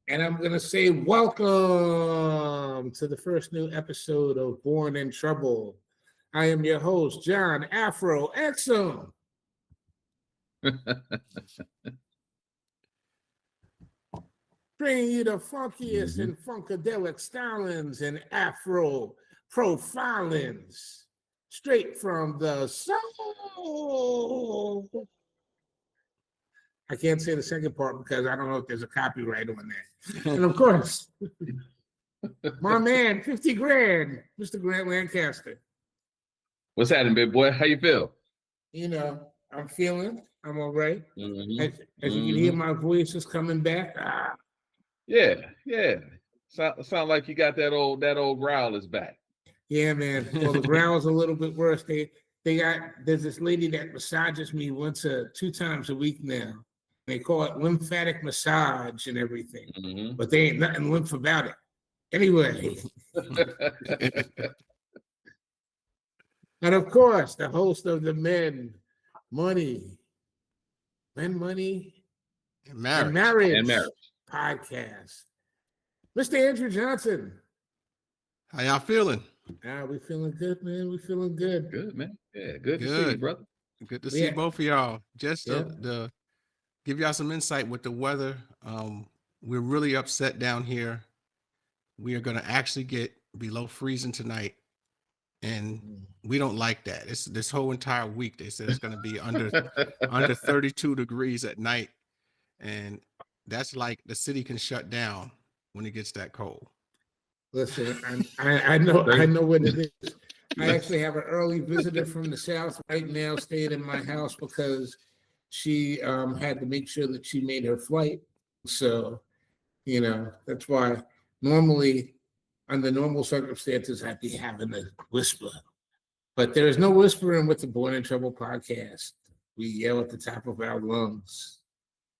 And I'm going to say welcome to the first new episode of Born in Trouble. I am your host, John Afro Exum. Bringing you the funkiest and Funkadelic stylings and Afro profilings straight from the soul. I can't say the second part because I don't know if there's a copyright on that. And of course, my man, 50 grand, Mr. Grant Lancaster. What's happening, big boy? How you feel? You know, I'm all right. As you can hear, my voice is coming back. Yeah. Sound like you got that old growl is back. Yeah, man. Well, the growl's a little bit worse. There's this lady that massages me two times a week now. They call it lymphatic massage and everything, but there ain't nothing lymph about it. Anyway. And of course, the host of the Men, Money, and Marriage podcast, Mr. Andrew Johnson. How y'all feeling? We feeling good, man. We feeling good. Good, man. Yeah, good to see you, brother. Good to see both of y'all. Just to give y'all some insight with the weather. We're really upset down here. We are going to actually get below freezing tonight. And we don't like that. It's this whole entire week. They said it's going to be under 32 degrees at night. And that's like the city can shut down when it gets that cold. Listen, I know what it is. I actually have an early visitor from the South right now staying in my house because she had to make sure that she made her flight. So, that's why normally under normal circumstances, I'd be having a whisper. But there is no whispering with the Born in Trouble podcast. We yell at the top of our lungs.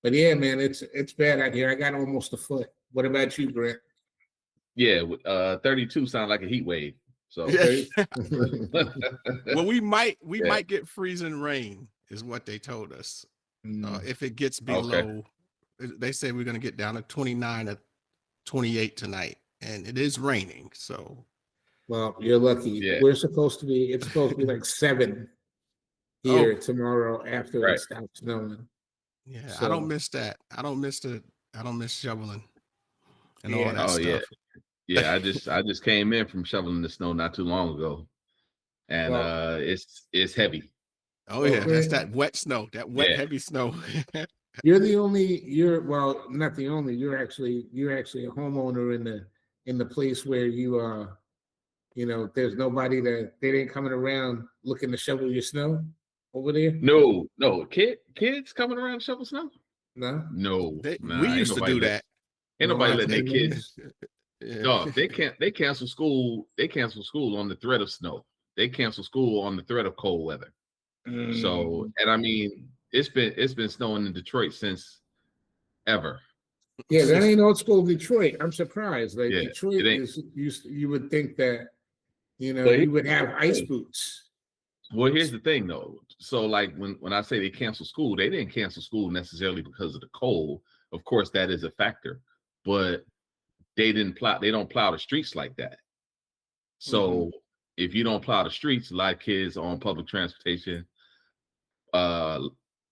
But yeah, man, it's bad out here. I got almost a foot. What about you, Grant? Yeah, 32 sounds like a heat wave. So well, we might get freezing rain, is what they told us. If it gets below, they say we're going to get down to 29 or 28 tonight. And it is raining, so. Well, you're lucky. Yeah. It's supposed to be like 7 here tomorrow after it stops snowing. Yeah, so, I don't miss that. I don't miss shoveling and all that stuff. Yeah, I just came in from shoveling the snow not too long ago. And it's heavy. Oh yeah, that's that wet snow, heavy snow. You're not the only. You're actually a homeowner in the place where you are, there's nobody they ain't coming around looking to shovel your snow over there. No, kids coming around to shovel snow. No, we used to do that. Ain't nobody letting their kids. Dog, they cancel school. They cancel school on the threat of snow. They cancel school on the threat of cold weather. So, and I mean, it's been snowing in Detroit since ever. Yeah, that ain't old school Detroit. I'm surprised. Like Detroit you would think that, you would have ice boots. Well, here's the thing though. So like when I say they cancel school, they didn't cancel school necessarily because of the cold. Of course, that is a factor, but they don't plow the streets like that. So if you don't plow the streets, a lot of kids on public transportation.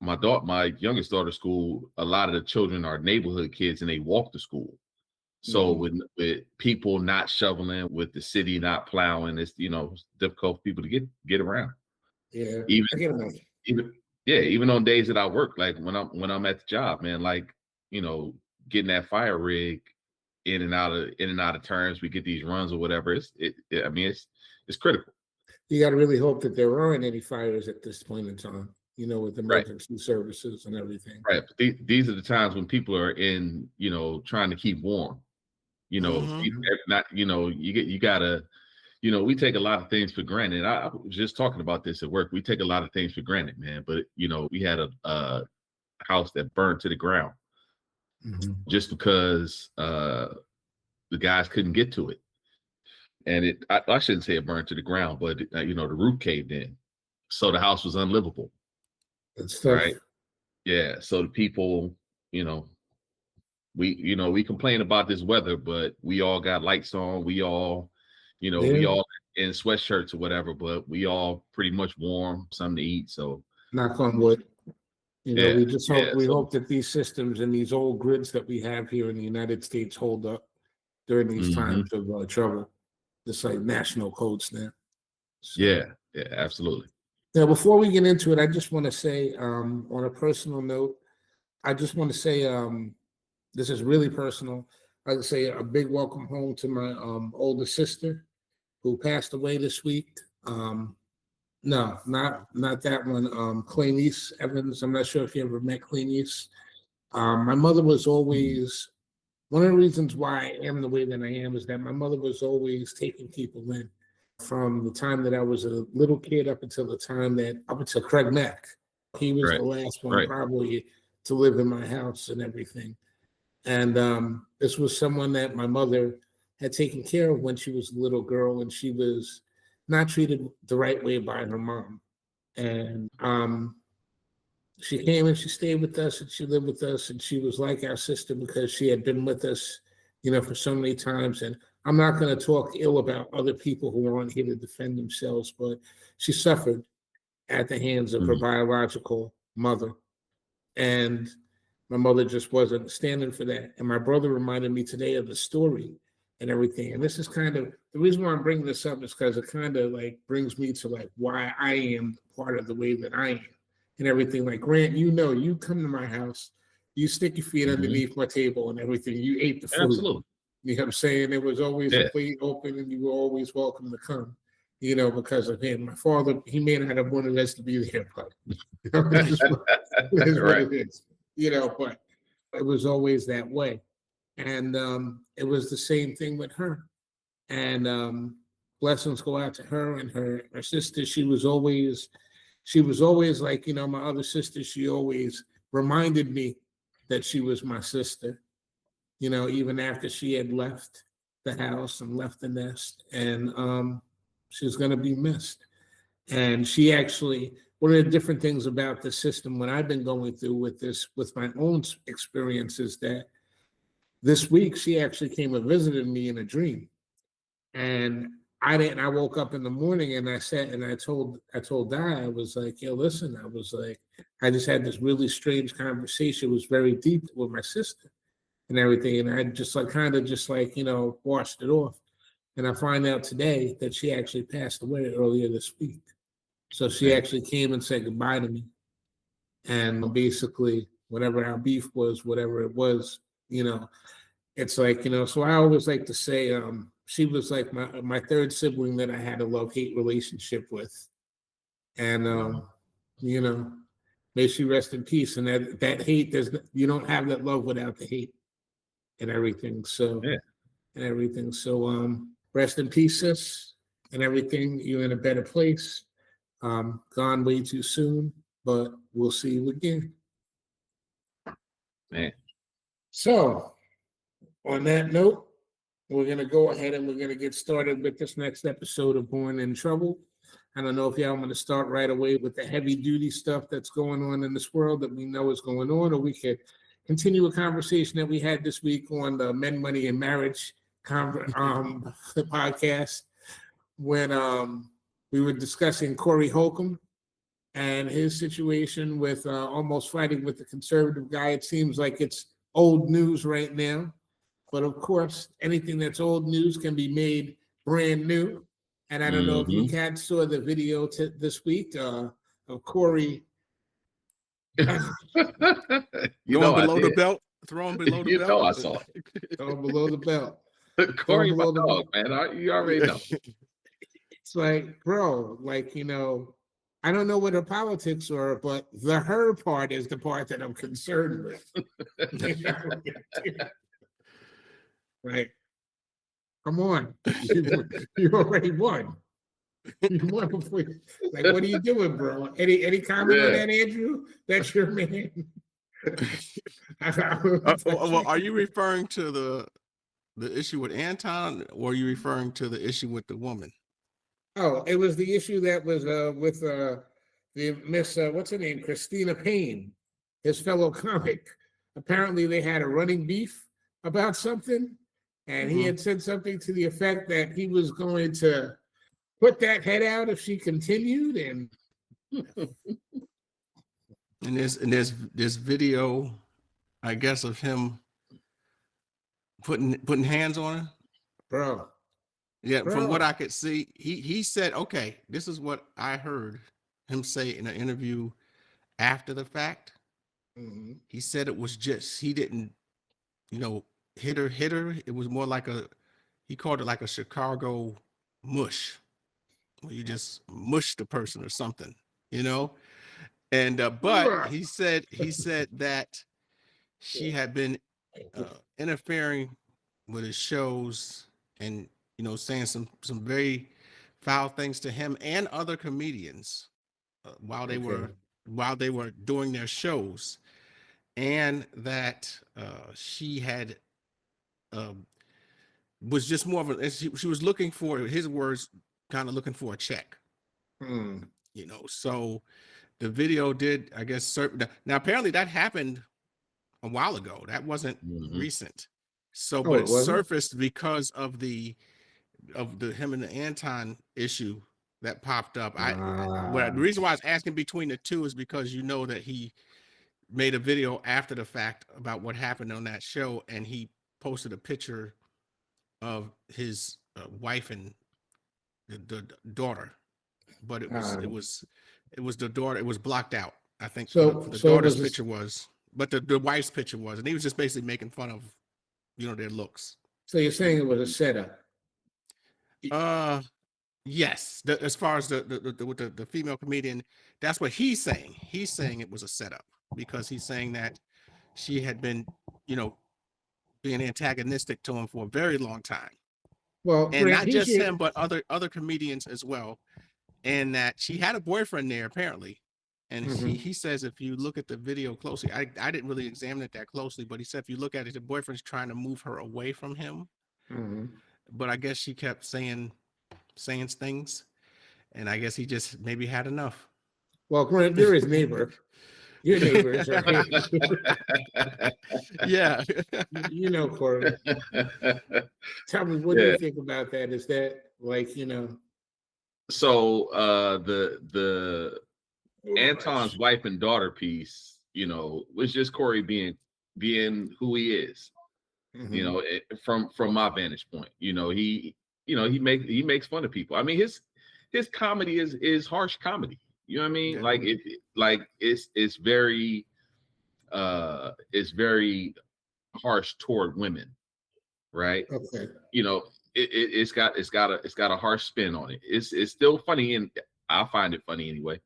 My youngest daughter's school, a lot of the children are neighborhood kids and they walk to school. So with people not shoveling, with the city not plowing, it's difficult for people to get around. Yeah. Even on days that I work, like when I'm at the job, man, like, getting that fire rig in and out of turns, we get these runs or whatever. It's critical. You got to really hope that there aren't any fires at this point in time. With emergency services and everything. Right. But these are the times when people are in, trying to keep warm. You gotta, we take a lot of things for granted. I was just talking about this at work. We take a lot of things for granted, man. But, we had a house that burned to the ground just because the guys couldn't get to it. And I shouldn't say it burned to the ground, but, the roof caved in. So the house was unlivable. That's tough. Right. Yeah. So the people, we complain about this weather, but we all got lights on. We all, we all in sweatshirts or whatever, but we all pretty much warm, something to eat. So knock on wood. We just hope that these systems and these old grids that we have here in the United States hold up during these times of trouble. It's like national code snap. So, yeah, absolutely. Now, before we get into it, I just want to say, on a personal note, I just want to say, this is really personal. I would say a big welcome home to my older sister, who passed away this week. No, not that one. Claynice Evans. I'm not sure if you ever met Claynice. My mother was always, one of the reasons why I am the way that I am is that my mother was always taking people in from the time that I was a little kid up until Craig Mack. He was the last one probably to live in my house and everything. And this was someone that my mother had taken care of when she was a little girl, and she was not treated the right way by her mom. And she came and she stayed with us and she lived with us, and she was like our sister because she had been with us, for so many times. And I'm not going to talk ill about other people who aren't here to defend themselves, but she suffered at the hands of her biological mother. And my mother just wasn't standing for that. And my brother reminded me today of the story and everything. And this is kind of the reason why I'm bringing this up, is because it kind of like brings me to like why I am part of the way that I am and everything. Like, Grant, you come to my house, you stick your feet underneath my table and everything. You ate the food. Absolutely. You know what I'm saying? There was always a plate open and you were always welcome to come, because of him. My father, he may not have wanted us to be there, but it is what it is, but it was always that way. And it was the same thing with her. And blessings go out to her and her sister. She was always like, my other sister, she always reminded me that she was my sister, even after she had left the house and left the nest. And she's going to be missed. And she actually, one of the different things about the system, when I've been going through with my own experiences, that this week she actually came and visited me in a dream. And I woke up in the morning and I sat and I told Di, I was like, yo, listen, I was like, I just had this really strange conversation. It was very deep with my sister and everything. And I just like washed it off. And I find out today that she actually passed away earlier this week. So she actually came and said goodbye to me. And basically, whatever our beef was, whatever it was, it's like, so I always like to say, she was like my third sibling that I had a love-hate relationship with. And, may she rest in peace. And that hate, you don't have that love without the hate and everything. So, rest in peace, sis, and everything. You're in a better place. Gone way too soon, but we'll see you again. Man. So, on that note, we're going to go ahead and we're going to get started with this next episode of Born in Trouble. I don't know if y'all want to start right away with the heavy duty stuff that's going on in this world that we know is going on, or we could continue a conversation that we had this week on the Men, Money, and Marriage podcast when we were discussing Corey Holcomb and his situation with almost fighting with the conservative guy. It seems like it's old news right now. But of course, anything that's old news can be made brand new. And I don't know if you cats saw the video this week of Corey. Below the belt. Throwing below the belt. I saw it. Throwing below the belt. Corey, my dog, man. You already know. It's like, bro, like, I don't know what her politics are, but the her part is the part that I'm concerned with. Right. Come on. You already won. You won before. Like, what are you doing, bro? Any comment on that, Andrew? That's your man. Well, are you referring to the issue with Anton, or are you referring to the issue with the woman? Oh, it was the issue that was with the Miss what's her name, Christina Payne, his fellow comic. Apparently, they had a running beef, about something, and he had said something to the effect that he was going to put that head out if she continued. And there's video, I guess, of him putting hands on her. bro. Yeah, from what I could see, he said, okay, this is what I heard him say in an interview after the fact. He said it was just, he didn't, hit her. It was more like he called it like a Chicago mush, where you just mush the person or something, And but he said that she had been interfering with his shows and saying some very foul things to him and other comedians while they were doing their shows, and that she had was just more of a she was looking for, his words, kind of looking for a check. So the video did, I guess, now apparently that happened a while ago. That wasn't recent. So, but it surfaced because of the him and the Anton issue that popped up. The reason why I was asking between the two is because that he made a video after the fact about what happened on that show, and he posted a picture of his wife and the daughter, but it was the daughter. It was blocked out, I think. So the daughter's picture was, but the wife's picture was, and he was just basically making fun of their looks. So you're saying it was a setup? Yes. As far as the female comedian, that's what he's saying. He's saying it was a setup because he's saying that she had been, being antagonistic to him for a very long time. Well, and not just him, but other comedians as well. And that she had a boyfriend there apparently. And he says, if you look at the video closely, I didn't really examine it that closely, but he said if you look at it, the boyfriend's trying to move her away from him. But I guess she kept saying things, and I guess he just maybe had enough. Well, Grant, you're his neighbor. Your neighbors are his. Yeah. Corey. Tell me, what do you think about that? Is that So the Anton's wife and daughter piece, was just Corey being who he is. From my vantage point, he makes fun of people. I mean, his comedy is harsh comedy. You know what I mean? Yeah. It's very harsh toward women, right? Okay. It's got a harsh spin on it. It's still funny, and I find it funny anyway.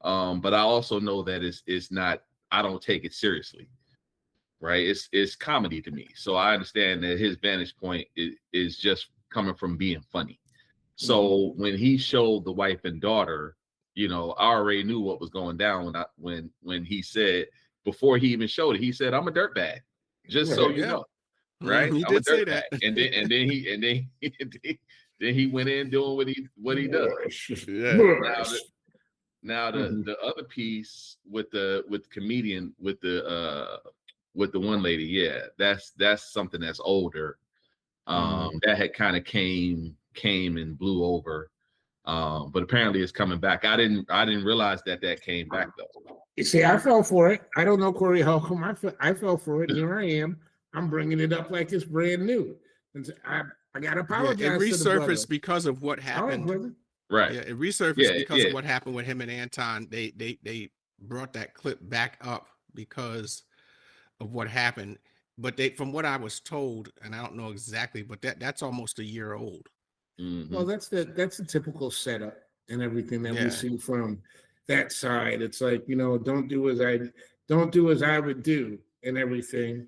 But I also know that it's not. I don't take it seriously, right? It's comedy to me, so I understand that his vantage point is just coming from being funny. So when he showed the wife and daughter, I already knew what was going down when he said, before he even showed it, he said, "I'm a dirtbag," just so you know, right? He did say that, and then he went in doing what he does. Yeah. Now the other piece with the comedian with the one lady, yeah, that's something that's older. That had kind of came and blew over. But apparently it's coming back. I didn't realize that came back though. You see, I fell for it. I don't know, Corey, how come I fell for it. Here I am. I'm bringing it up like it's brand new. And I got to apologize. It resurfaced because of what happened. Right. Yeah, it resurfaced because of what happened with him and Anton. They brought that clip back up because of what happened. But from what I was told, and I don't know exactly, but that's almost a year old. Well, that's the typical setup and everything that we see from that side. It's like, don't do as I would do and everything,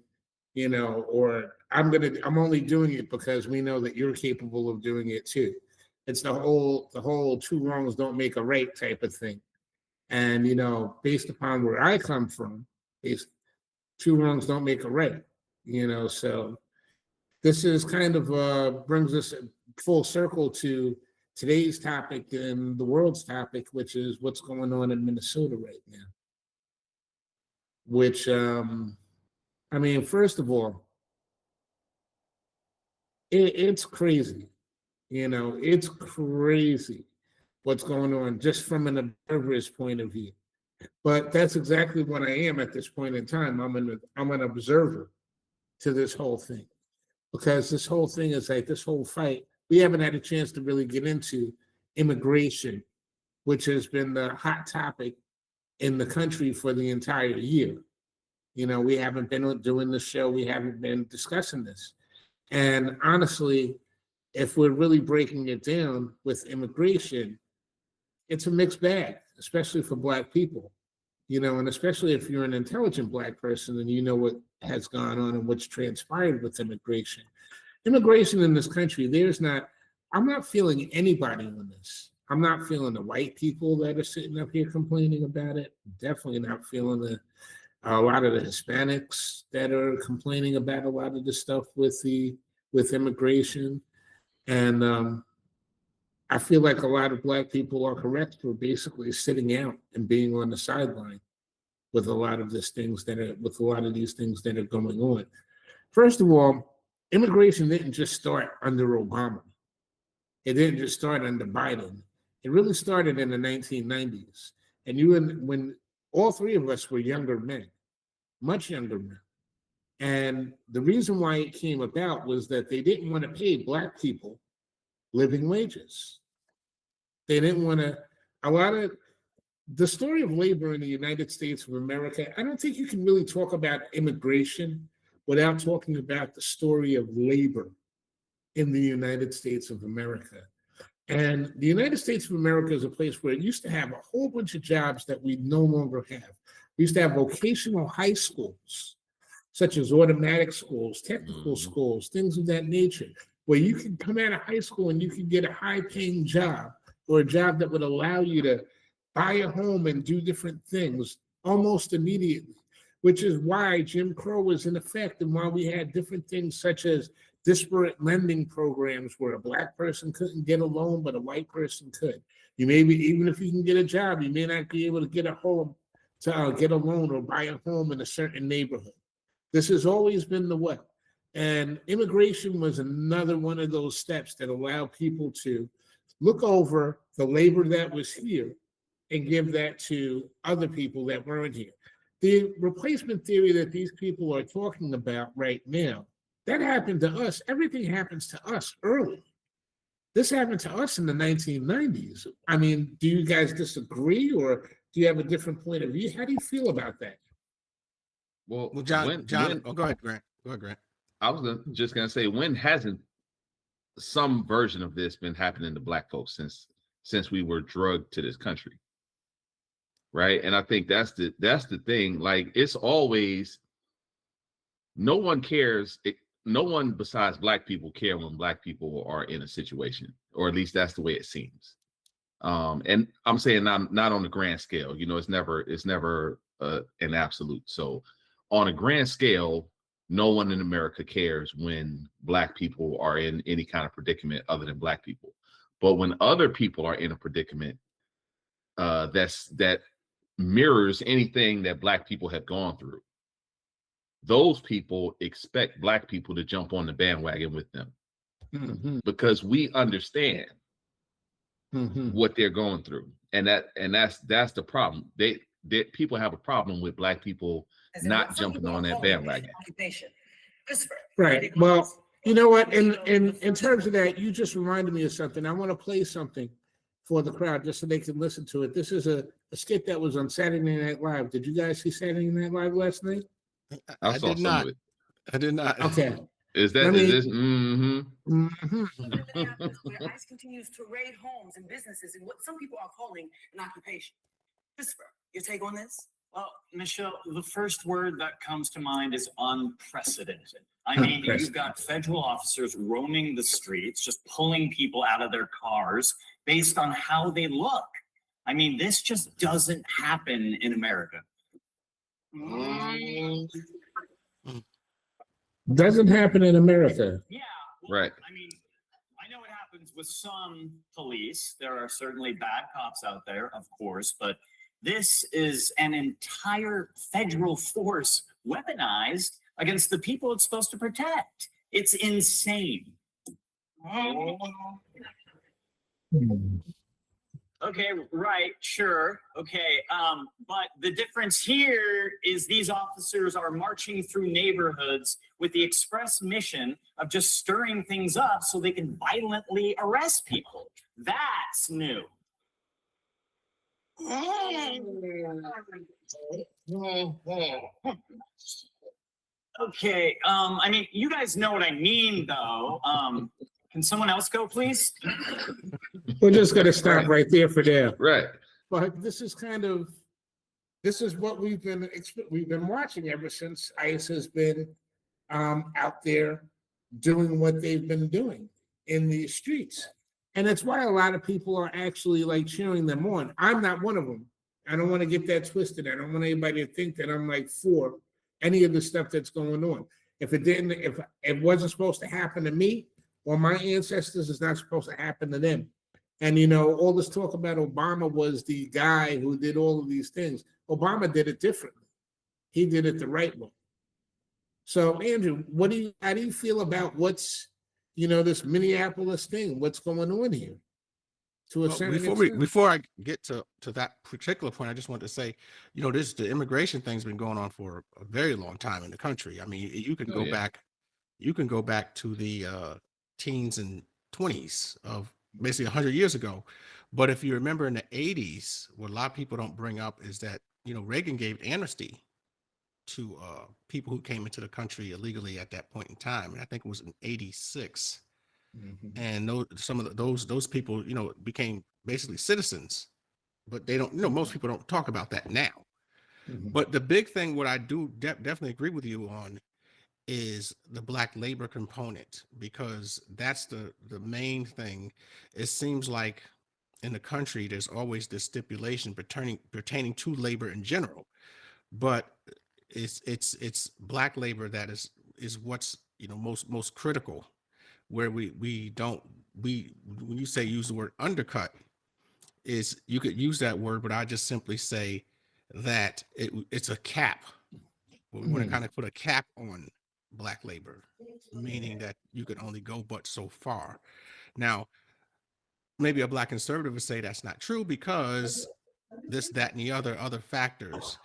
or I'm only doing it because we know that you're capable of doing it too. It's the whole two wrongs don't make a right type of thing. And based upon where I come from, two wrongs don't make a right. So this is kind of brings us full circle to today's topic and the world's topic, which is what's going on in Minnesota right now. Which, first of all, it's crazy. It's crazy what's going on just from an observer's point of view. But that's exactly what I am at this point in time. I'm an observer to this whole thing, because this whole thing is like this whole fight. We haven't had a chance to really get into immigration, which has been the hot topic in the country for the entire year. We haven't been doing the show. We haven't been discussing this. And honestly, if we're really breaking it down with immigration, it's a mixed bag, especially for Black people, and especially if you're an intelligent Black person and you know what has gone on and what's transpired with immigration. Immigration in this country, I'm not feeling anybody on this. I'm not feeling the white people that are sitting up here complaining about it. Definitely not feeling a lot of the Hispanics that are complaining about a lot of the stuff with immigration. And I feel like a lot of Black people are correct for basically sitting out and being on the sideline with a lot of these things that are going on. First of all, immigration didn't just start under Obama. It didn't just start under Biden. It really started in the 1990s. And when all three of us were younger men, much younger men. And the reason why it came about was that they didn't want to pay Black people living wages. They didn't want to, the story of labor in the United States of America, I don't think you can really talk about immigration without talking about the story of labor in the United States of America. And the United States of America is a place where it used to have a whole bunch of jobs that we no longer have. We used to have vocational high schools, such as automatic schools, technical schools, things of that nature, where you can come out of high school and you can get a high-paying job, or a job that would allow you to buy a home and do different things almost immediately, which is why Jim Crow was in effect and why we had different things such as disparate lending programs where a Black person couldn't get a loan, but a white person could. Even if you can get a job, you may not be able to get a home, to get a loan or buy a home in a certain neighborhood. This has always been the way. And immigration was another one of those steps that allowed people to look over the labor that was here and give that to other people that weren't here. The replacement theory that these people are talking about right now, that happened to us. Everything happens to us early. This happened to us in the 1990s. I mean, do you guys disagree, or do you have a different point of view? How do you feel about that? Well, John, go ahead, Grant. I was just going to say, when hasn't some version of this been happening to Black folks since we were drugged to this country? Right. And I think that's the thing. Like, it's always, no one cares. No one besides Black people care when Black people are in a situation, or at least that's the way it seems. And I'm saying not on the grand scale, it's never an absolute. So on a grand scale, no one in America cares when Black people are in any kind of predicament other than Black people. But when other people are in a predicament that mirrors anything that Black people have gone through, those people expect Black people to jump on the bandwagon with them, because we understand what they're going through, and that's the problem. They people have a problem with Black people not jumping on that bandwagon. Right. Well, you know what? In terms of that, you just reminded me of something. I want to play something for the crowd just so they can listen to it. This is a skit that was on Saturday Night Live. Did you guys see Saturday Night Live last night? I saw did some not. of it. I did not. Okay. Is this? Where ICE continues to raid homes and businesses in what some people are calling an occupation. Christopher, your take on this? Well, Michelle, the first word that comes to mind is unprecedented. I mean, you've got federal officers roaming the streets, just pulling people out of their cars based on how they look. I mean, this just doesn't happen in America. Doesn't happen in America. Yeah. Well, right. I mean, I know it happens with some police. There are certainly bad cops out there, of course, but this is an entire federal force weaponized against the people it's supposed to protect. It's insane. Okay, right, sure. Okay, but the difference here is these officers are marching through neighborhoods with the express mission of just stirring things up so they can violently arrest people. That's new. Okay, I mean, you guys know what I mean, though. Can someone else go, please? We're just gonna stop right there for now. Right. But this is what we've been watching ever since ICE has been out there doing what they've been doing in the streets. And that's why a lot of people are actually like cheering them on. I'm not one of them. I don't want to get that twisted. I don't want anybody to think that I'm like for any of the stuff that's going on. If it wasn't supposed to happen to me or my ancestors, it's not supposed to happen to them. And all this talk about Obama was the guy who did all of these things. Obama did it differently. He did it the right way. So, Andrew, how do you feel about what's, this Minneapolis thing? What's going on here? To a certain extent? Before I get to that particular point, I just want to say, the immigration thing's been going on for a very long time in the country. I mean, you can go back to the teens and 20s of basically 100 years ago. But if you remember in the 80s, what a lot of people don't bring up is that, Reagan gave amnesty to people who came into the country illegally at that point in time. And I think it was in 86. Mm-hmm. And some of those people, became basically citizens, but they don't, most people don't talk about that now. Mm-hmm. But the big thing, what I do definitely agree with you on, is the Black labor component, because that's the main thing. It seems like in the country, there's always this stipulation pertaining to labor in general, but it's Black labor that is what's most critical, where when you say use the word undercut, is you could use that word, but I just simply say that it's a cap. We want to kind of put a cap on Black labor, meaning that you could only go but so far. Now, maybe a Black conservative would say that's not true because this, that, and the other factors.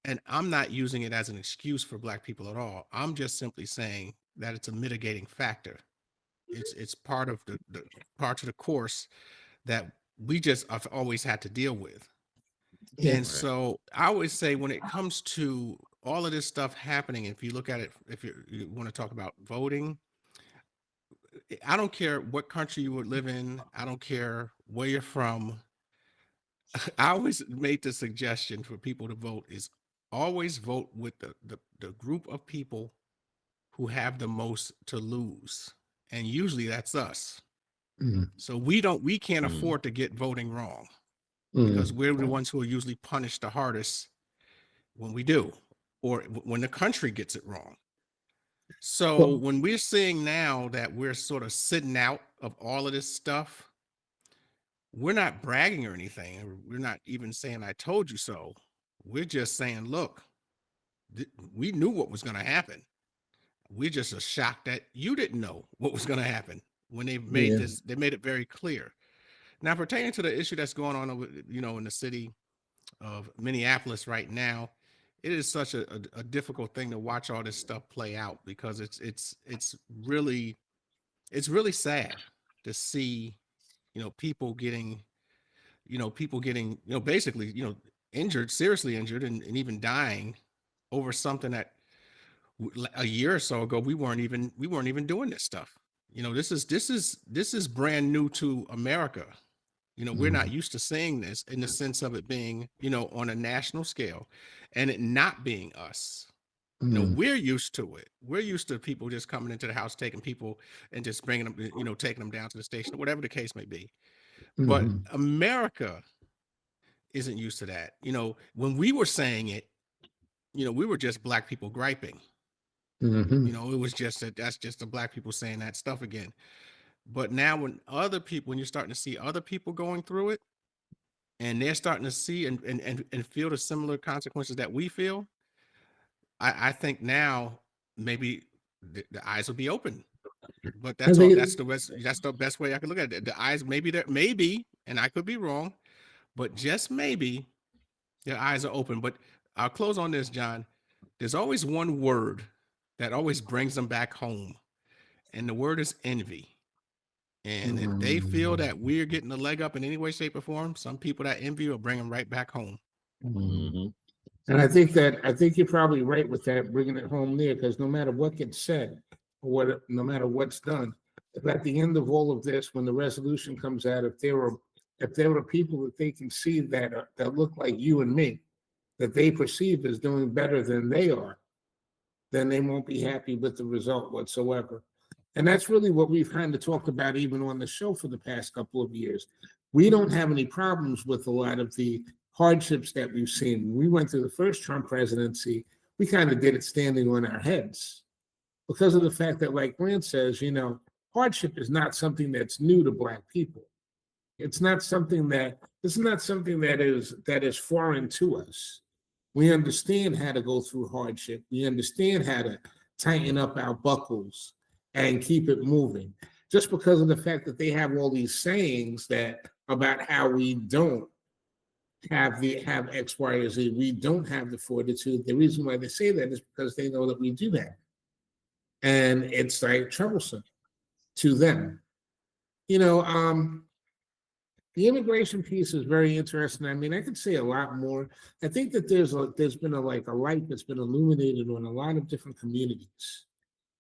And I'm not using it as an excuse for Black people at all. I'm just simply saying that it's a mitigating factor. It's part of the parts of the course that we just have always had to deal with. Yeah, and so I always say, when it comes to all of this stuff happening, if you look at it, if you want to talk about voting, I don't care what country you would live in. I don't care where you're from. I always made the suggestion for people to vote is always vote with the group of people who have the most to lose. And usually that's us. Mm. So we can't afford to get voting wrong, because we're the ones who are usually punished the hardest when we do, or when the country gets it wrong. So when we're seeing now that we're sort of sitting out of all of this stuff, we're not bragging or anything. We're not even saying, I told you so. We're just saying, look, we knew what was going to happen. We just are shocked that you didn't know what was going to happen when they made this. They made it very clear. Now, pertaining to the issue that's going on, in the city of Minneapolis right now, it is such a difficult thing to watch all this stuff play out, because it's really sad to see, people getting, basically, injured, seriously injured, and even dying over something that a year or so ago we weren't even doing this stuff. This is brand new to America. We're not used to seeing this, in the sense of it being, on a national scale, and it not being us. We're used to it. We're used to people just coming into the house, taking people and just bringing them, taking them down to the station, whatever the case may be. But America isn't used to that. When we were saying it, we were just Black people griping. It was just that's just the Black people saying that stuff again. But now when you're starting to see other people going through it, and they're starting to see and feel the similar consequences that we feel, I think now maybe the eyes will be open. But I that's all. think That's the best way I can look at it. The eyes, maybe, and I could be wrong, but just maybe their eyes are open. But I'll close on this, John. There's always one word that always brings them back home, and the word is envy. And if they feel that we're getting a leg up in any way, shape, or form, some people that envy will bring them right back home. Mhm. And I think you're probably right with that, bringing it home there, because no matter what gets said, or no matter what's done, if at the end of all of this, when the resolution comes out, if there were people that they can see that look like you and me, that they perceive as doing better than they are, then they won't be happy with the result whatsoever. And that's really what we've kind of talked about even on the show for the past couple of years. We don't have any problems with a lot of the hardships that we've seen. When we went through the first Trump presidency, we kind of did it standing on our heads because of the fact that, like Grant says, hardship is not something that's new to Black people. It's not something that this is not something that is foreign to us. We understand how to go through hardship. We understand how to tighten up our buckles and keep it moving. Just because of the fact that they have all these sayings that about how we don't have X, Y, or Z, we don't have the fortitude. The reason why they say that is because they know that we do that. And it's like troublesome to them. The immigration piece is very interesting. I mean, I could say a lot more. I think that there's been a light that's been illuminated on a lot of different communities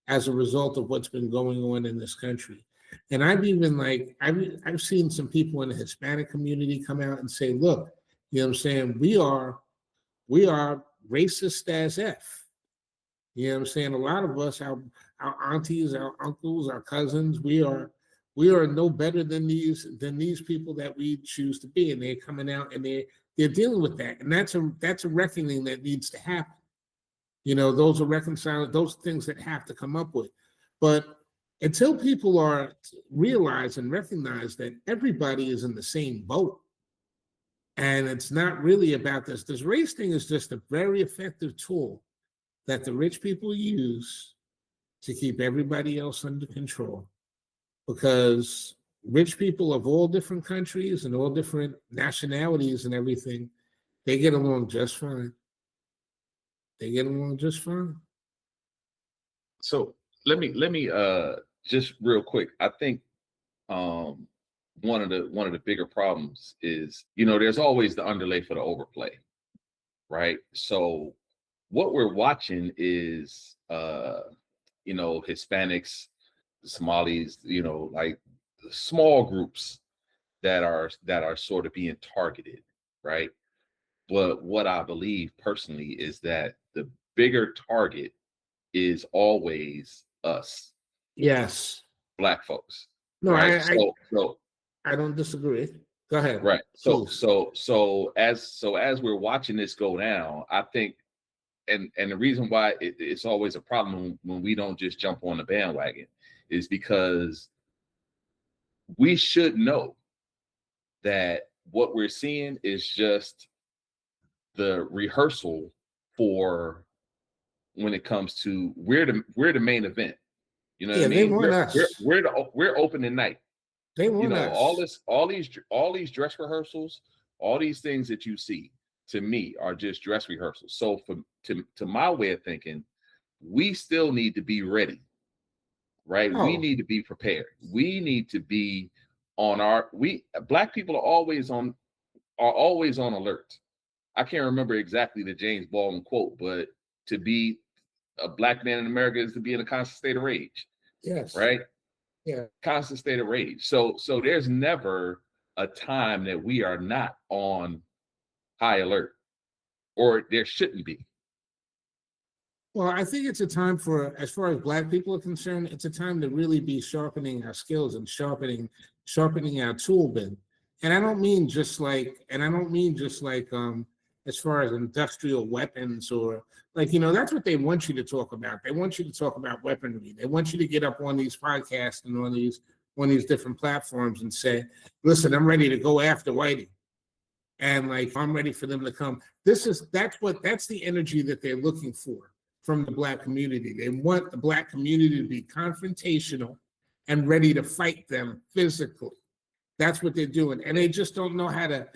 as a result of what's been going on in this country. And I've seen some people in the Hispanic community come out and say, look, you know what I'm saying? We are racist as F. You know what I'm saying? A lot of us, our aunties, our uncles, our cousins, we are no better than these people that we choose to be. And they're coming out and they're dealing with that. And that's a reckoning that needs to happen. Those are reconciling, those things that have to come up with. But until people realize and recognize that everybody is in the same boat, and it's not really about this race thing is just a very effective tool that the rich people use to keep everybody else under control. Because rich people of all different countries and all different nationalities and everything, they get along just fine. So let me just real quick. I think one of the bigger problems is, there's always the underlay for the overplay, right? So what we're watching is Hispanics, Somalis, like small groups that are sort of being targeted, right? But what I believe personally is that the bigger target is always us. Yes. Black folks. No, right? I don't disagree. Go ahead. Right. Please. So as we're watching this go down, I think, and the reason why it's always a problem when we don't just jump on the bandwagon is because we should know that what we're seeing is just the rehearsal for when it comes to we're the main event. You know what I mean? They want us. We're opening night. They want us. all these dress rehearsals, all these things that you see, to me, are just dress rehearsals. So to my way of thinking, we still need to be ready, right? Oh. We need to be prepared. We need to be on Black people are always on alert. I can't remember exactly the James Baldwin quote, but to be a Black man in America is to be in a constant state of rage. Yes. Right? Yeah. Constant state of rage. So there's never a time that we are not on high alert, or there shouldn't be. Well, I think it's a time for, as far as Black people are concerned, it's a time to really be sharpening our skills and sharpening our tool bin. And I don't mean just like as far as industrial weapons or that's what they want you to talk about. They want you to talk about weaponry. They want you to get up on these podcasts and on these different platforms and say, listen, I'm ready to go after Whitey. And I'm ready for them to come. That's the energy that they're looking for from the Black community. They want the Black community to be confrontational and ready to fight them physically. That's what they're doing. And they just don't know how to,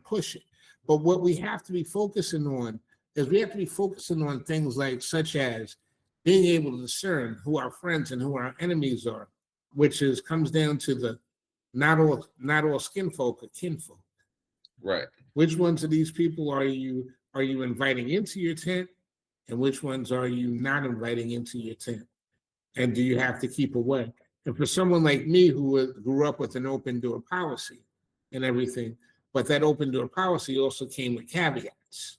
push it. But what we have to be focusing on is we have to be focusing on things like such as being able to discern who our friends and who our enemies are, which comes down to the not all skin folk are kinfolk. Right. Which ones of these people are you inviting into your tent, and which ones are you not inviting into your tent? And do you have to keep away? And for someone like me who grew up with an open door policy and everything, but that open door policy also came with caveats,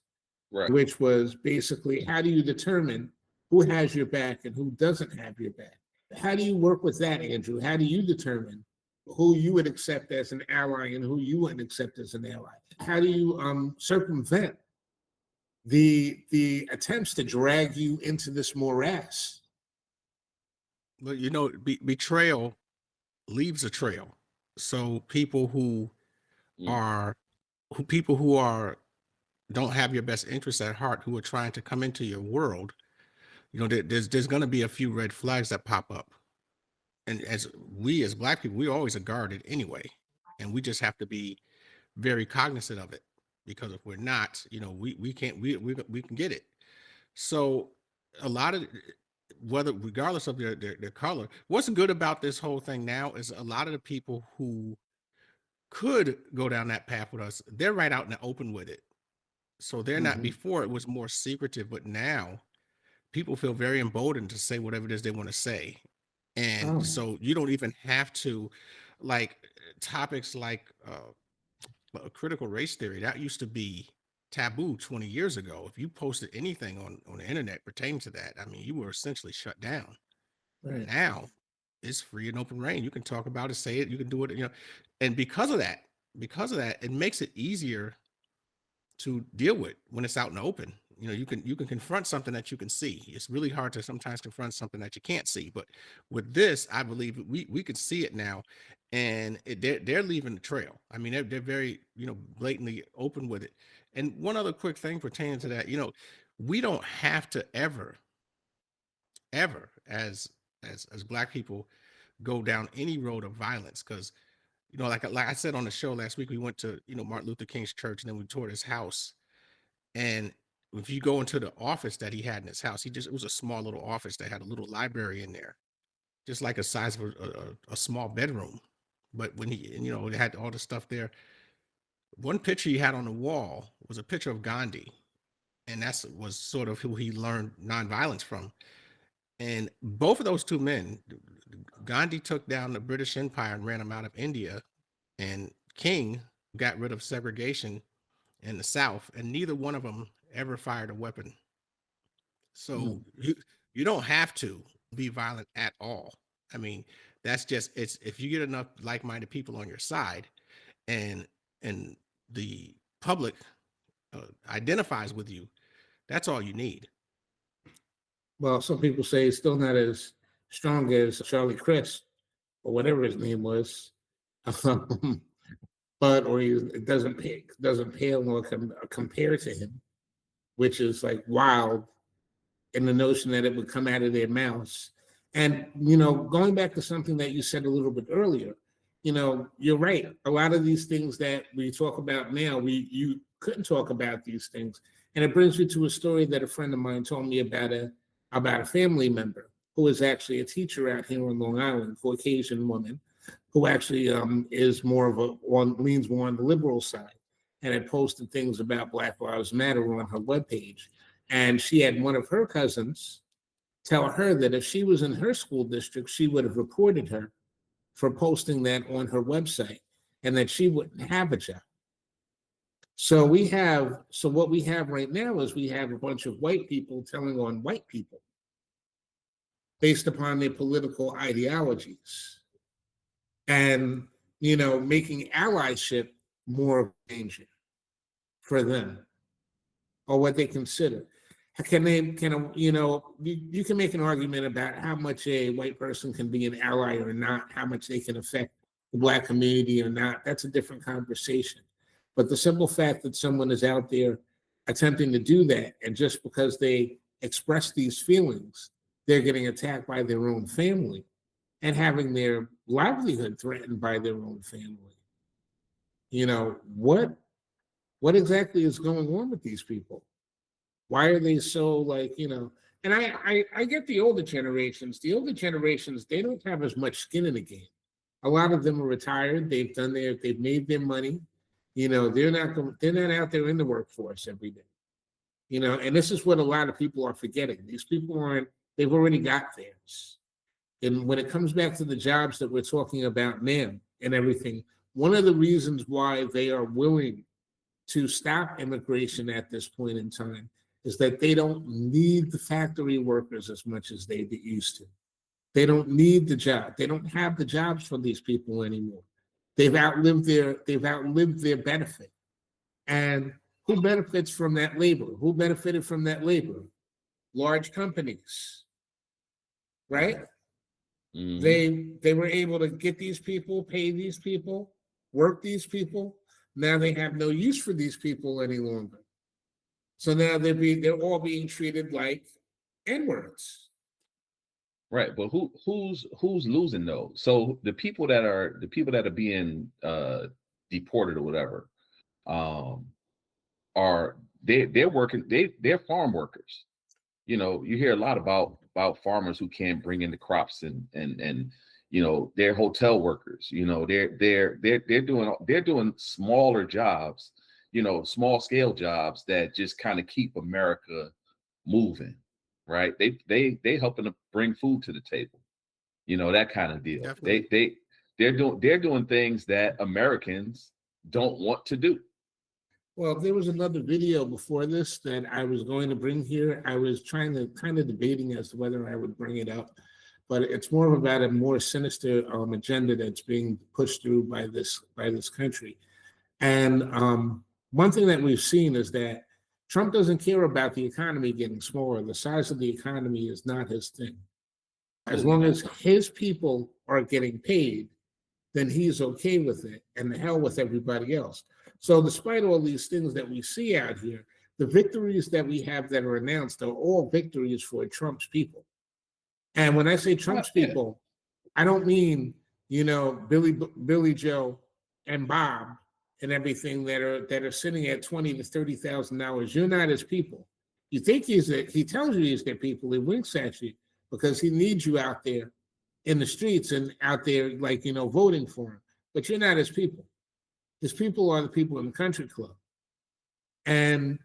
Right. which was basically, how do you determine who has your back and who doesn't have your back? How do you work with that, Andrew? How do you determine who you would accept as an ally and who you wouldn't accept as an ally? How do you circumvent the attempts to drag you into this morass? Well, you know, betrayal leaves a trail. So people who are don't have your best interests at heart, who are trying to come into your world, you know, there's going to be a few red flags that pop up. And as Black people, we always are guarded anyway, and we just have to be very cognizant of it, because if we're not, you know, we can get it. So a lot of, regardless of their color, what's good about this whole thing now is a lot of the people who could go down that path with us, they're right out in the open with it. So they're not, before it was more secretive, but now people feel very emboldened to say whatever it is they want to say. And so you don't even have to, like, topics like critical race theory, that used to be taboo 20 years ago. If you posted anything on the internet pertaining to that, I mean, you were essentially shut down. Right. Now it's free and open reign. You can talk about it, say it, you can do it, you know. And because of that, it makes it easier to deal with when it's out in the open. You know, you can confront something that you can see. It's really hard to sometimes confront something that you can't see. But with this, I believe we could see it now, and they're leaving the trail. I mean, they're very, you know, blatantly open with it. And one other quick thing pertaining to that, you know, we don't have to ever as Black people go down any road of violence, because, you know, like I said on the show last week, we went to, you know, Martin Luther King's church, and then we toured his house. And if you go into the office that he had in his house, it was a small little office that had a little library in there, just like a size of a small bedroom. But when you know, it had all the stuff there. One picture he had on the wall was a picture of Gandhi. And was sort of who he learned nonviolence from. And both of those two men, Gandhi took down the British Empire and ran them out of India, and King got rid of segregation in the South, and neither one of them ever fired a weapon. So you don't have to be violent at all. I mean, that's just, it's, if you get enough like-minded people on your side, and the public identifies with you, that's all you need. Well, some people say it's still not as strong as Charlie Crist or whatever his name was, but it doesn't pale nor compare to him, which is like wild in the notion that it would come out of their mouths. And, you know, going back to something that you said a little bit earlier, you know, you're right. A lot of these things that we talk about now, you couldn't talk about these things. And it brings me to a story that a friend of mine told me about a family member who is actually a teacher out here on Long Island, Caucasian woman, who actually is leans more on the liberal side, and had posted things about Black Lives Matter on her webpage. And she had one of her cousins tell her that if she was in her school district, she would have reported her for posting that on her website, and that she wouldn't have a job. So what we have right now is we have a bunch of white people telling on white people based upon their political ideologies, and, you know, making allyship more of a danger for them, or what they consider. You can make an argument about how much a white person can be an ally or not, how much they can affect the Black community or not. That's a different conversation. But the simple fact that someone is out there attempting to do that, and just because they express these feelings, they're getting attacked by their own family, and having their livelihood threatened by their own family. You know, what exactly is going on with these people? Why are they so like, you know, and I get the older generations. The older generations, they don't have as much skin in the game. A lot of them are retired. They've made their money. You know, they're not out there in the workforce every day. You know, and this is what a lot of people are forgetting. These people they've already got theirs. And when it comes back to the jobs that we're talking about now and everything, one of the reasons why they are willing to stop immigration at this point in time is that they don't need the factory workers as much as they used to. They don't need the job. They don't have the jobs for these people anymore. They've outlived their benefit. And who benefits from that labor? Who benefited from that labor? Large companies, right? They were able to get these people, pay these people, work these people. Now they have no use for these people any longer. So now they're all being treated like N-words. Right, but who's losing though? So the people that are being deported or whatever, they're working, they're farm workers. You know, you hear a lot about farmers who can't bring in the crops and you know, they're hotel workers. You know, they're doing smaller jobs, you know, small scale jobs that just kind of keep America moving, right? They helping to bring food to the table, you know, that kind of deal. Definitely. They're doing things that Americans don't want to do. Well, there was another video before this that I was going to bring here. I was kind of debating as to whether I would bring it up, but it's more about a more sinister agenda that's being pushed through by this country. And one thing that we've seen is that Trump doesn't care about the economy getting smaller. The size of the economy is not his thing. As long as his people are getting paid, then he's okay with it, and the hell with everybody else. So despite all these things that we see out here, the victories that we have that are announced are all victories for Trump's people. And when I say Trump's people, I don't mean, you know, Billy Joe and Bob and everything that are sitting at $20,000 to $30,000. You're not his people. You think he tells you he's their people. He winks at you because he needs you out there in the streets and out there, like, you know, voting for him. But you're not his people. His people are the people in the country club. And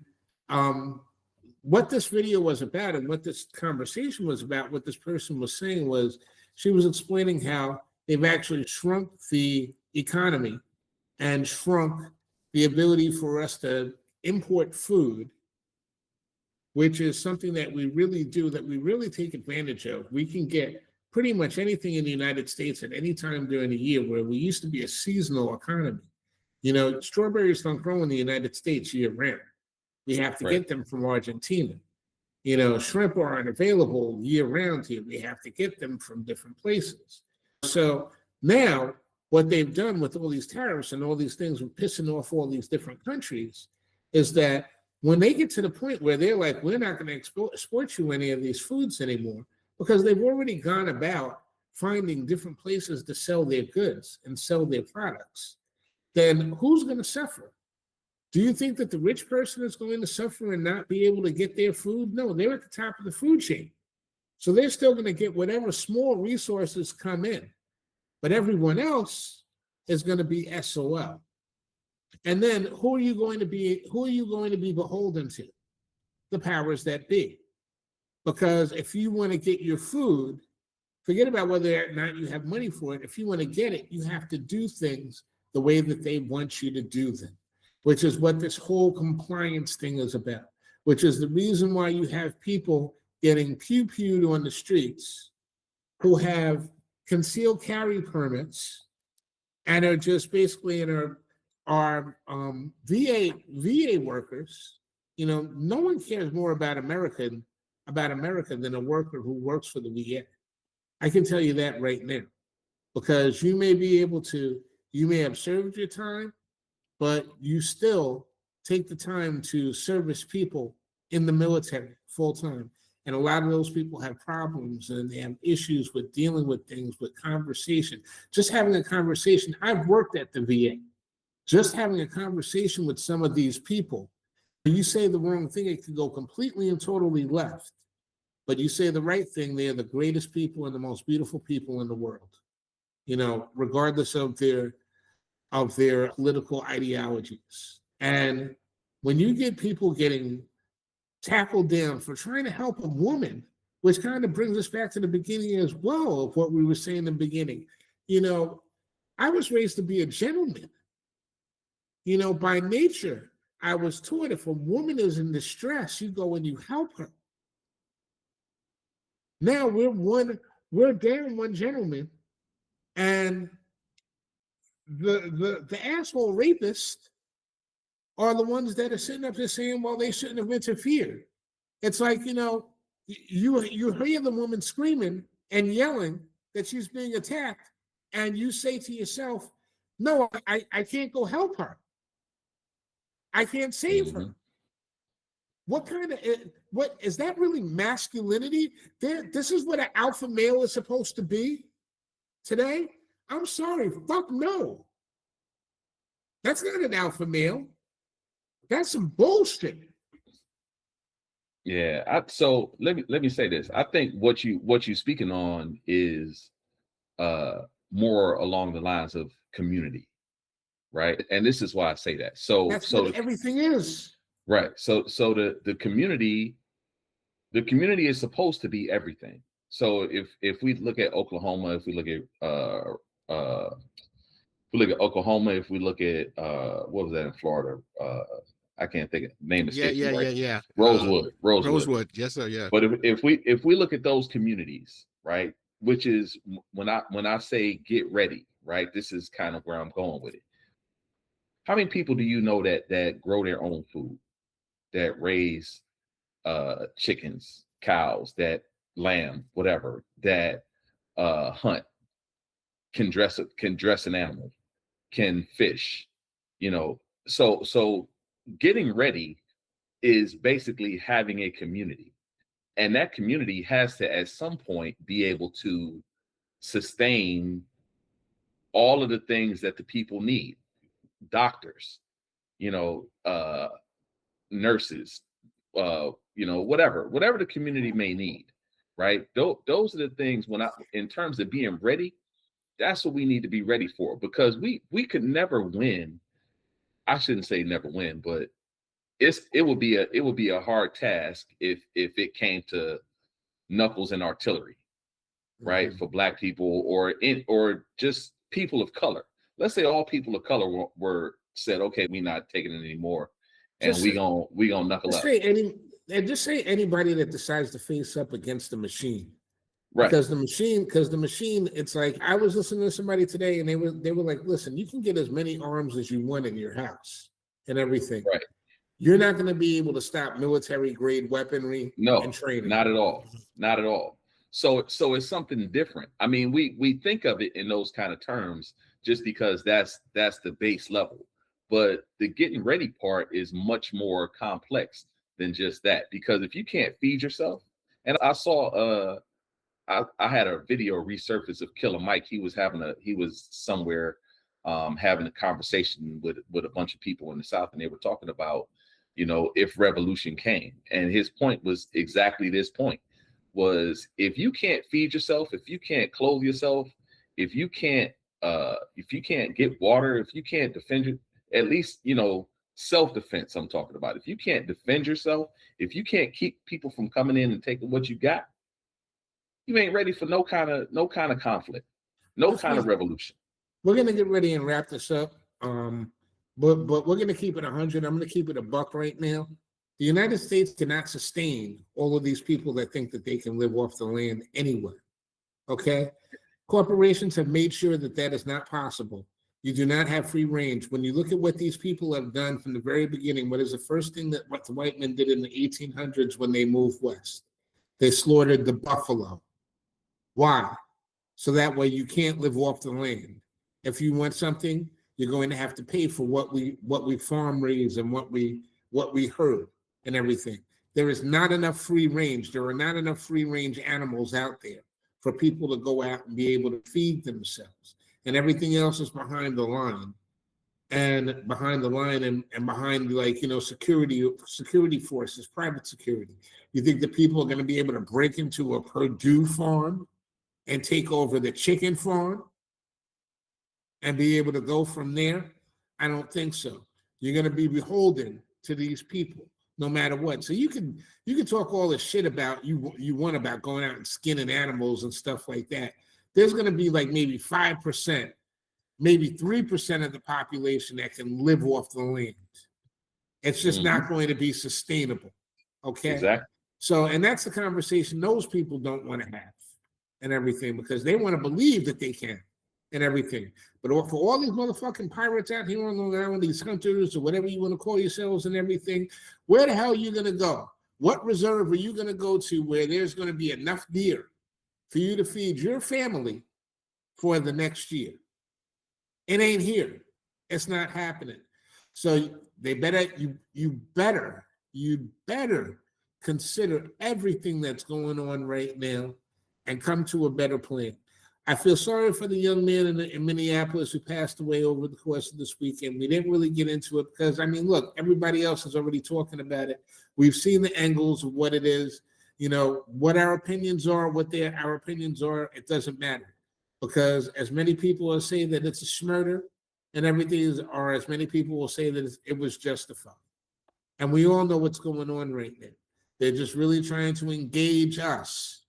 what this video was about and what this conversation was about, what this person was saying was, she was explaining how they've actually shrunk the economy and shrunk the ability for us to import food, which is something that we really do, that we really take advantage of. We can get pretty much anything in the United States at any time during the year, where we used to be a seasonal economy. You know, strawberries don't grow in the United States year round. We have to get them from Argentina. You know, shrimp aren't available year round here. We have to get them from different places. So now what they've done with all these tariffs and all these things with pissing off all these different countries is that when they get to the point where they're like, we're not going to export you any of these foods anymore, because they've already gone about finding different places to sell their goods and sell their products, then who's going to suffer? Do you think that the rich person is going to suffer and not be able to get their food? No, they're at the top of the food chain. So they're still going to get whatever small resources come in. But everyone else is going to be SOL. And then who are you going to be beholden to? The powers that be. Because if you want to get your food, forget about whether or not you have money for it. If you want to get it, you have to do things the way that they want you to do them, which is what this whole compliance thing is about, which is the reason why you have people getting pew-pewed on the streets who have concealed carry permits and are just basically are VA workers. You know, no one cares more about America than a worker who works for the VA. I can tell you that right now, because you may have served your time, but you still take the time to service people in the military full time. And a lot of those people have problems and they have issues with dealing with things, with conversation. Just having a conversation. I've worked at the VA. Just having a conversation with some of these people. You say the wrong thing, it could go completely and totally left. But you say the right thing, they're the greatest people and the most beautiful people in the world. You know, regardless of their political ideologies. And when you get people getting tackled down for trying to help a woman, which kind of brings us back to the beginning as well of what we were saying in the beginning. You know, I was raised to be a gentleman. You know, by nature, I was taught if a woman is in distress, you go and you help her. Now we're down one gentleman, and the asshole rapists are the ones that are sitting up there saying, well, they shouldn't have interfered. It's like, you know, you hear the woman screaming and yelling that she's being attacked, and you say to yourself, no, I can't go help her. I can't save her. What is that really masculinity? This is what an alpha male is supposed to be today? I'm sorry, fuck no. That's not an alpha male. That's some bullshit. Yeah. So let me say this. I think what you speaking on is more along the lines of community, right? And this is why I say that. That's what everything is. Right. So the community is supposed to be everything. So if we look at Oklahoma, if we look at Oklahoma, if we look at what was that in Florida? I can't think of the name. Yeah. Rosewood. Yes, sir. Yeah. But if we look at those communities, right, which is when I say get ready, right, this is kind of where I'm going with it. How many people do you know that grow their own food, that raise chickens, cows, that lamb, whatever, that hunt, can dress an animal, can fish, you know? So getting ready is basically having a community, and that community has to at some point be able to sustain all of the things that the people need. Doctors, you know, nurses, you know, whatever the community may need, right? Those are the things in terms of being ready, that's what we need to be ready for, because we could never win. I shouldn't say never win, but it would be a hard task if it came to knuckles and artillery, right? For Black people or just people of color. Let's say all people of color were said, okay, we're not taking it anymore, and we gonna knuckle up. Just say anybody that decides to face up against the machine. Right. Because the machine, it's like, I was listening to somebody today and they were like, listen, you can get as many arms as you want in your house and everything. Right. You're not going to be able to stop military grade weaponry and training. Not at all. Not at all. So it's something different. I mean, we think of it in those kind of terms just because that's the base level. But the getting ready part is much more complex than just that. Because if you can't feed yourself, and I saw I had a video resurface of Killer Mike. He was somewhere having a conversation with a bunch of people in the South, and they were talking about, you know, if revolution came. And his point was exactly this point, was if you can't feed yourself, if you can't clothe yourself, if you can't get water, if you can't defend you, at least, you know, self-defense I'm talking about. If you can't defend yourself, if you can't keep people from coming in and taking what you got, you ain't ready for no kind of conflict, no kind of revolution. We're gonna get ready and wrap this up. But we're gonna keep it 100. I'm gonna keep it $1 right now. The United States cannot sustain all of these people that think that they can live off the land anywhere. Okay? Corporations have made sure that is not possible. You do not have free range. When you look at what these people have done from the very beginning, what is the first thing that what the white men did in the 1800s when they moved west? They slaughtered the buffalo. Why? So that way you can't live off the land. If you want something, you're going to have to pay for what we farm raise and what we herd and everything. there is not enough free range. There are not enough free range animals out there for people to go out and be able to feed themselves. And everything else is behind the line. And behind like, security forces, private security. You think that people are going to be able to break into a Purdue farm and take over the chicken farm and be able to go from there? I don't think so. You're going to be beholden to these people no matter what. So you can talk all this shit about you want about going out and skinning animals and stuff like that. There's going to be like maybe 5%, maybe 3% of the population that can live off the land. It's just not going to be sustainable. Okay. Exactly. So, and that's the conversation those people don't want to have and everything, because they want to believe that they can and everything. But for all these motherfucking pirates out here on Long Island, these hunters or whatever you want to call yourselves and everything, where the hell are you going to go? What reserve are you going to go to where there's going to be enough deer for you to feed your family for the next year? It ain't here. It's not happening. So they better, you better consider everything that's going on right now and come to a better plan. I feel sorry for the young man in Minneapolis who passed away over the course of this weekend. We didn't really get into it because, I mean, look, everybody else is already talking about it. We've seen the angles of what it is, what our opinions are, our opinions are. It doesn't matter, because as many people are saying that it's a murder and everything, or as many people will say that it was justified. And we all know what's going on right now. They're just really trying to engage us,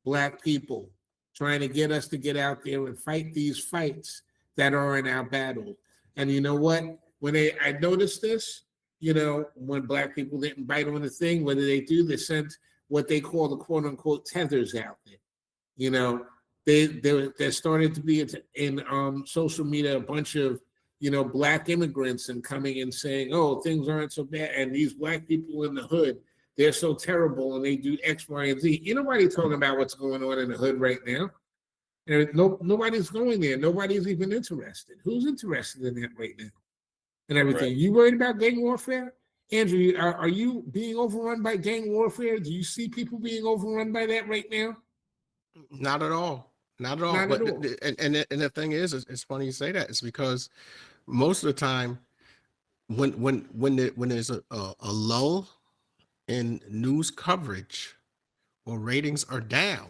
Black people, trying to get us to get out there and fight these fights that are in our battle. And you know what? I noticed this, when Black people didn't bite on the thing, what do? They sent what they call the quote unquote tethers out there. There started to be in social media a bunch of Black immigrants and coming and saying, oh, things aren't so bad, and these Black people in the hood, they're so terrible and they do X, Y, and Z. Ain't nobody talking about what's going on in the hood right now. Nobody's going there. Nobody's even interested. Who's interested in that right now? And everything. Right. You worried about gang warfare? Andrew, are you being overrun by gang warfare? Do you see people being overrun by that right now? Not at all. Not at all. Not but at all. And the thing is, it's funny you say that. It's because most of the time, when there's a lull in news coverage or ratings are down,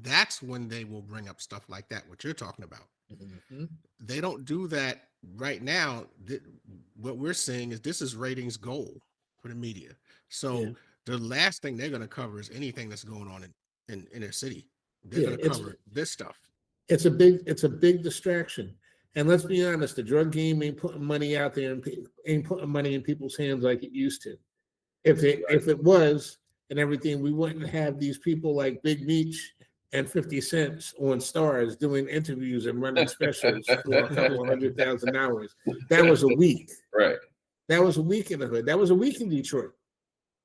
that's when they will bring up stuff like that, what you're talking about. Mm-hmm. They don't do that right now. What we're seeing is this is ratings gold for the media. So the last thing they're going to cover is anything that's going on in their city. They're going to cover this stuff. It's a big distraction. And let's be honest, the drug game ain't putting money out there and ain't putting money in people's hands like it used to. If it was and everything, we wouldn't have these people like Big Meech and 50 Cent on Stars doing interviews and running specials for a couple of $100,000. That was a week. Right. That was a week in the hood. That was a week in Detroit.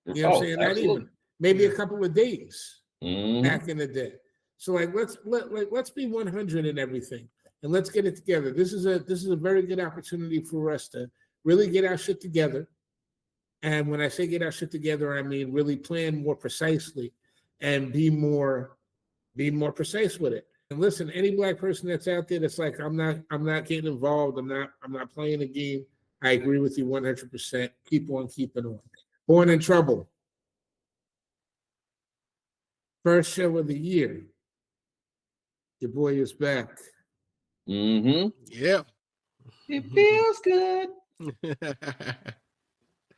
You know what I'm saying? Not even. Maybe a couple of days back in the day. So let's be 100 and everything, and let's get it together. This is a very good opportunity for us to really get our shit together. And when I say get our shit together, I mean really plan more precisely and be more precise with it. And listen, any Black person that's out there that's like, I'm not getting involved, I'm not playing the game, I agree with you 100%. Keep on keeping on. Born in Trouble. First show of the year. Your boy is back. Mm-hmm. Yeah. It feels good.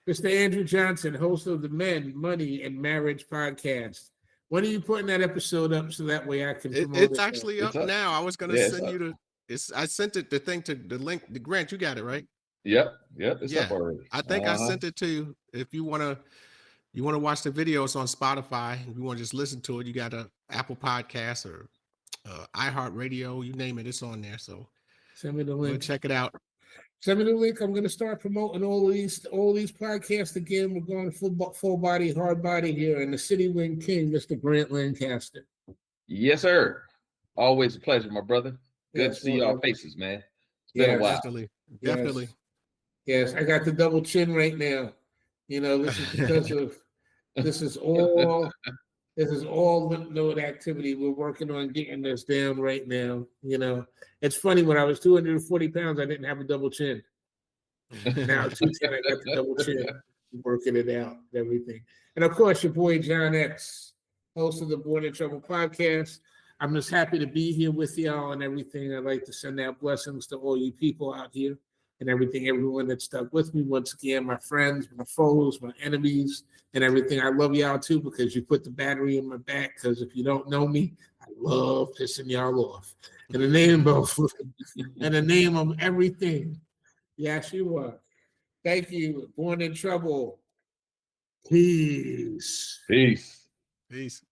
Mr. Andrew Johnson, host of the Men, Money, and Marriage podcast. When are you putting that episode up so that way I can promote it? It's actually up now. I was going to send you I sent it, the link, the Grant, you got it, right? Yep. It's up already. I think I sent it to you. If you want to watch the videos on Spotify, if you want to just listen to it, you got a Apple Podcast or iHeartRadio, you name it, it's on there. So send me the link. Check it out. Send me the link. I'm going to start promoting all these podcasts again. We're going full body, hard body here, and the City Wing King, Mr. Grant Lancaster. Yes, sir. Always a pleasure, my brother. Good to see y'all faces, man. It's been a while. Definitely. Yes, I got the double chin right now. This is because of This is all lymph node activity. We're working on getting this down right now. You know, it's funny, when I was 240 pounds, I didn't have a double chin. Now 210, I got the double chin, working it out, everything. And of course, your boy John X, host of the Born in Trouble podcast. I'm just happy to be here with y'all and everything. I'd like to send out blessings to all you people out here and everything, everyone that stuck with me. Once again, my friends, my foes, my enemies, and everything. I love y'all too, because you put the battery in my back. Because if you don't know me, I love pissing y'all off. In the name of, in the name of everything. Yes, you are. Thank you. Born in Trouble. Peace. Peace. Peace.